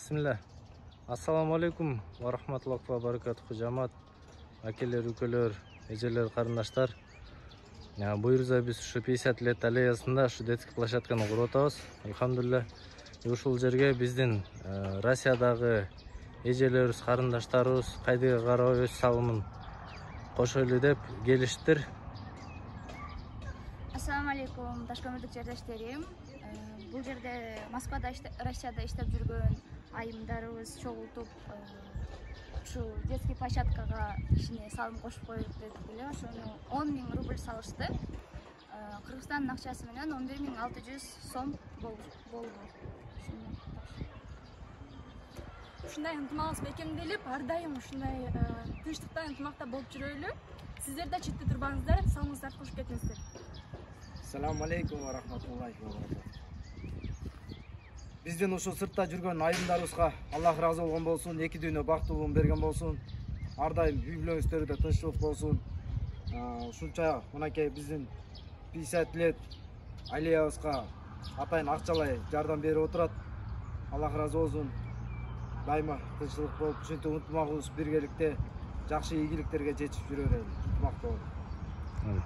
Bismillah. Assalamu alaikum wa rahmatullahi wa barakatuh. Жамаат, акелер, үкелер, эжелер, карындаштар. Буюрса биз ушу 50 лет аллеясында ушу детский площадканы куруп атабыз. Алхамдулилля. Ушул жерге биздин Россиядагы эжелерибиз, карындаштарыбыз кайдыга карабай өз салымын кошойлу деп келиштир. Assalamu alaikum, ташкөмүрдүк жердештерим. Бул жерде Москвада, Россияда иштеп жүргөн айымдарыбыз чогултуп, ушу детский площадкага кичине салым кошуп коелу дедик эле. Ошону 10 000 рубль салышты. Кыргызстандын акчасы менен 11 600 сом болду. Ушундай ынтымагыбыз бекемделип, ар дайым ушундай тынчтыкта, ынтымакта болуп жүрөлү. Сиздер да четте турбаңыздар, салымыңыздарды кошуп кетиңиздер. Assalamu alaikum wa rahmatullahi wa barakatuh. Биздин ушул сыртта жүргөн айымдарыбызга Аллах разы болгон болсун, эки дүйнө бактылуулугун берген болсун. Ар дайым үй бүлөңүздөрдө тынччылык болсун. Ушунча мынакей биздин 50 лет аллеябызга атайын акчалай жардам берип отурат. Аллах разы болсун. Дайыма тынччылык болуп, ушинтип ынтымагыбыз биргеликте жакшы ийгиликтерге жетип жүрө берели. Ынтымакта бололу.